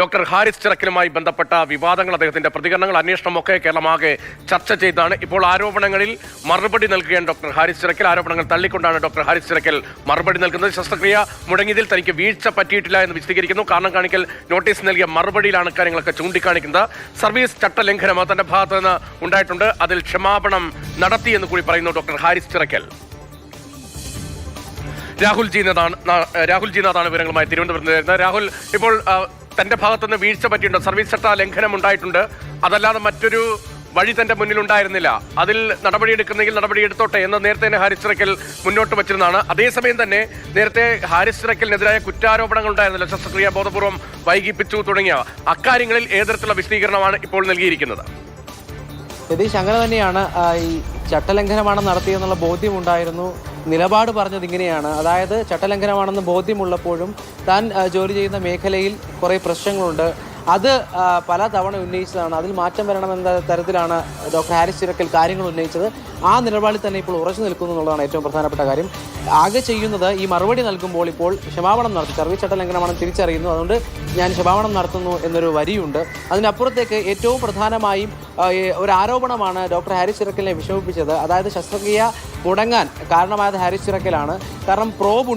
Doctor Haris ചിറക്കലുമായി ബന്ധപ്പെട്ട വിവാദങ്ങൾ, അദ്ദേഹത്തിന്റെ പ്രതികരണങ്ങൾ, അന്വേഷണമൊക്കെ കേരളമാകെ ചർച്ച ചെയ്താണ്. ഇപ്പോൾ ആരോപണങ്ങളിൽ മറുപടി നൽകുകയാണ് ഡോക്ടർ ഹാരിസ് ചിറക്കൽ. ആരോപണങ്ങൾ തള്ളിക്കൊണ്ടാണ് ഡോക്ടർ ഹാരിസ് ചിറക്കൽ മറുപടി നൽകുന്നത്. ശസ്ത്രക്രിയ മുടങ്ങിയതിൽ തനിക്ക് വീഴ്ച പറ്റിയിട്ടില്ല എന്ന് വിശദീകരിക്കുന്നു. കാരണം കാണിക്കൽ നോട്ടീസ് നൽകിയ മറുപടിയിലാണ് കാര്യങ്ങളൊക്കെ ചൂണ്ടിക്കാണിക്കുന്നത്. സർവീസ് ചട്ടലംഘനം തന്റെ ഭാഗത്ത് നിന്ന് ഉണ്ടായിട്ടുണ്ട്, അതിൽ ക്ഷമാപണം നടത്തിയെന്ന് കൂടി പറയുന്നു ഡോക്ടർ ഹാരിസ് ചിറക്കൽ. രാഹുൽ ജിനാഥാണ് വിവരങ്ങളുമായി തിരുവനന്തപുരത്ത് വരുന്നത്. രാഹുൽ, ഇപ്പോൾ തന്റെ ഭാഗത്തുനിന്ന് വീഴ്ച പറ്റിയിട്ടുണ്ട്, സർവീസ് ചട്ട ലംഘനം ഉണ്ടായിട്ടുണ്ട്, അതല്ലാതെ മറ്റൊരു വഴി തന്റെ മുന്നിൽ ഉണ്ടായിരുന്നില്ല, അതിൽ നടപടിയെടുക്കുന്നെങ്കിൽ നടപടിയെടുത്തോട്ടെ എന്ന് നേരത്തെ തന്നെ ഹാരിസ് ചിറക്കൽ മുന്നോട്ട് വച്ചിരുന്നതാണ്. അതേസമയം തന്നെ നേരത്തെ ഹാരിസ് ചിറക്കലിനെതിരായ കുറ്റാരോപണങ്ങൾ ഉണ്ടായിരുന്നില്ല, ശസ്ത്രക്രിയ ബോധപൂർവം വൈകിപ്പിച്ചു തുടങ്ങിയ അക്കാര്യങ്ങളിൽ ഏതരത്തിലുള്ള വിശദീകരണമാണ് ഇപ്പോൾ നൽകിയിരിക്കുന്നത്? യതീഷ്, അങ്ങനെ തന്നെയാണ്. ഈ ചട്ടലംഘനമാണ് നടത്തിയെന്നുള്ള ബോധ്യമുണ്ടായിരുന്നു. നിലപാട് പറഞ്ഞത് ഇങ്ങനെയാണ്, അതായത് ചട്ടലംഘനമാണെന്ന് ബോധ്യമുള്ളപ്പോഴും താൻ ജോലി ചെയ്യുന്ന മേഖലയിൽ കുറേ പ്രശ്നങ്ങളുണ്ട്, അത് പല തവണ ഉന്നയിച്ചതാണ്, അതിൽ മാറ്റം വരണമെന്ന തരത്തിലാണ് ഡോക്ടർ ഹാരിസ് ചിറക്കൽ കാര്യങ്ങൾ ഉന്നയിച്ചത്. ആ നിലപാടിൽ തന്നെ ഇപ്പോൾ ഉറച്ചു നിൽക്കുന്നു എന്നുള്ളതാണ് ഏറ്റവും പ്രധാനപ്പെട്ട കാര്യം. ആകെ ചെയ്യുന്നത് ഈ മറുപടി നൽകുമ്പോൾ ഇപ്പോൾ ക്ഷമാപണം നടത്തി, സർവീസ് ചട്ടലംഘനമാണെന്ന് തിരിച്ചറിയുന്നു, അതുകൊണ്ട് ഞാൻ ക്ഷമാപണം നടത്തുന്നു എന്നൊരു വരിയുണ്ട്. അതിനപ്പുറത്തേക്ക് ഏറ്റവും പ്രധാനമായും ഒരു ആരോപണമാണ് ഡോക്ടർ ഹാരിസ് ചിറക്കലിനെ വിഷമിപ്പിച്ചത്. അതായത് ശസ്ത്രക്രിയ മുടങ്ങാൻ കാരണമായത് ഹാരിസ് ചിറക്കലാണ്. കാരണം പ്രോബ്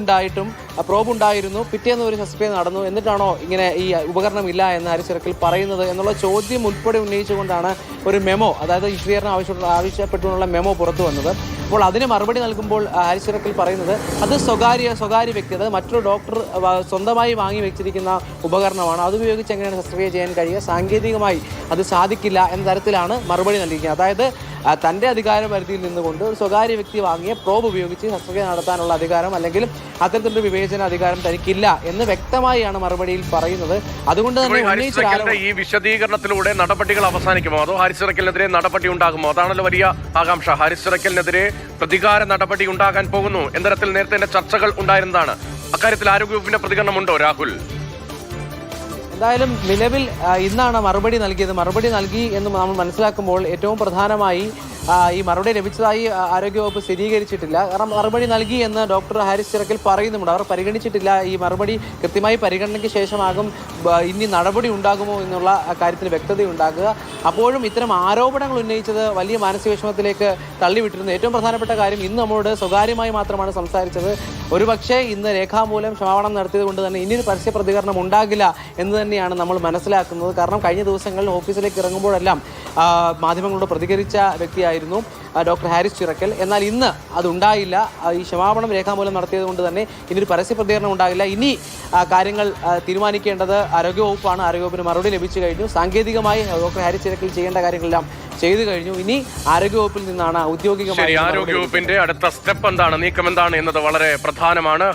ഉണ്ടായിരുന്നു, പിറ്റേന്ന് ഒരു ശസ്ത്രക്രിയ നടന്നു, എന്നിട്ടാണോ ഇങ്ങനെ ഈ ഉപകരണം ഇല്ല എന്ന് ഹാരിസ് ചിറക്കൽ പറയുന്നത് എന്നുള്ള ചോദ്യം ഉൾപ്പെടെ ഉന്നയിച്ചുകൊണ്ടാണ് ഒരു മെമ്മോ, അതായത് വിശദീകരണം ആവശ്യപ്പെട്ടുള്ള മെമ്മോ പുറത്തു വന്നത്. അപ്പോൾ അതിന് മറുപടി നൽകുമ്പോൾ ഹാരിസ് ചിറക്കൽ പറയുന്നത് അത് സ്വകാര്യ വ്യക്തി, അതായത് മറ്റൊരു ഡോക്ടർ സ്വന്തമായി വാങ്ങി വെച്ചിരിക്കുന്ന ഉപകരണമാണ്, അതുപയോഗിച്ച് എങ്ങനെയാണ് ശസ്ത്രക്രിയ ചെയ്യാൻ കഴിയുക, സാങ്കേതികമായി അത് സാധിക്കില്ല എന്ന തരത്തിലാണ് മറുപടി നൽകിയിരിക്കുന്നത്. അതായത് തൻ്റെ അധികാര പരിധിയിൽ നിന്നുകൊണ്ട് ഒരു സ്വകാര്യ വ്യക്തി വാങ്ങിയ പ്രോബ് ഉപയോഗിച്ച് ശസ്ത്രക്രിയ നടത്താനുള്ള അധികാരം അല്ലെങ്കിൽ അത്തരത്തിലൊരു വിവേചന അധികാരം തനിക്കില്ല എന്ന് വ്യക്തമായാണ് മറുപടിയിൽ പറയുന്നത്. അതുകൊണ്ട് തന്നെ ഈ വിശദീകരണത്തിലൂടെ നടപടികൾ അവസാനിക്കുമോ, അതോ ഹാരിസ് ചിറക്കലിനെതിരെ നടപടി ഉണ്ടാകുമോ? അതാണല്ലോ വലിയ ആകാംക്ഷ. ഹാരിസ് ചിറക്കലിനെതിരെ പ്രതികാര നടപടി ഉണ്ടാകാൻ പോകുന്നു എന്ന തരത്തിൽ നേരത്തെ തന്നെ ചർച്ചകൾ ഉണ്ടായിരുന്നതാണ്. അക്കാര്യത്തിൽ ആരോഗ്യവകുപ്പിന്റെ പ്രതികരണമുണ്ടോ രാഹുൽ? എന്തായാലും നിലവിൽ ഇന്നാണ് മറുപടി നൽകിയത്. മറുപടി നൽകി എന്ന് നമ്മൾ മനസ്സിലാക്കുമ്പോൾ ഏറ്റവും പ്രധാനമായി ഈ മറുപടി ലഭിച്ചതായി ആരോഗ്യവകുപ്പ് സ്ഥിരീകരിച്ചിട്ടില്ല. കാരണം മറുപടി നൽകി എന്ന് ഡോക്ടർ ഹാരിസ് ചിറക്കൽ പറയുന്നുണ്ട്, അവർ പരിഗണിച്ചിട്ടില്ല. ഈ മറുപടി കൃത്യമായി പരിഗണനയ്ക്ക് ശേഷമാകും ഇനി നടപടി ഉണ്ടാകുമോ എന്നുള്ള കാര്യത്തിൽ വ്യക്തതയുണ്ടാകുക. അപ്പോഴും ഇത്തരം ആരോപണങ്ങൾ ഉന്നയിച്ചത് വലിയ മാനസിക വിഷമത്തിലേക്ക് തള്ളിവിട്ടിരുന്നു. ഏറ്റവും പ്രധാനപ്പെട്ട കാര്യം, ഇന്ന് നമ്മളോട് സ്വകാര്യമായി മാത്രമാണ് സംസാരിച്ചത്. ഒരുപക്ഷെ ഇന്ന് രേഖാമൂലം ക്ഷമാപണം നടത്തിയത് കൊണ്ട് തന്നെ ഇനിയൊരു പരസ്യ പ്രതികരണം ഉണ്ടാകില്ല എന്ന് തന്നെയാണ് നമ്മൾ മനസ്സിലാക്കുന്നത്. കാരണം കഴിഞ്ഞ ദിവസങ്ങളിൽ ഓഫീസിലേക്ക് ഇറങ്ങുമ്പോഴെല്ലാം മാധ്യമങ്ങളോട് പ്രതികരിച്ച വ്യക്തിയായിരുന്നു ഡോക്ടർ ഹാരിസ് ചിറക്കൽ. എന്നാൽ ഇന്ന് അതുണ്ടായില്ല. ഈ ക്ഷമാപണം രേഖാമൂലം നടത്തിയത് കൊണ്ട് തന്നെ ഇനിയൊരു പരസ്യ പ്രതികരണം ഉണ്ടാകില്ല. ഇനി കാര്യങ്ങൾ തീരുമാനിക്കേണ്ടത് ആരോഗ്യവകുപ്പാണ്. ആരോഗ്യവകുപ്പിന് മറുപടി ലഭിച്ചു കഴിഞ്ഞു. സാങ്കേതികമായി ഡോക്ടർ ഹാരിസ് ചിറക്കൽ ചെയ്യേണ്ട കാര്യങ്ങളെല്ലാം ചെയ്തു കഴിഞ്ഞു. ഇനി ആരോഗ്യവകുപ്പിൽ നിന്നാണ് ഔദ്യോഗികമായി ആരോഗ്യവകുപ്പിന്റെ അടുത്ത സ്റ്റെപ്പ് എന്താണ്, നീക്കം എന്താണ് എന്നത് വളരെ പ്രധാനമാണ്.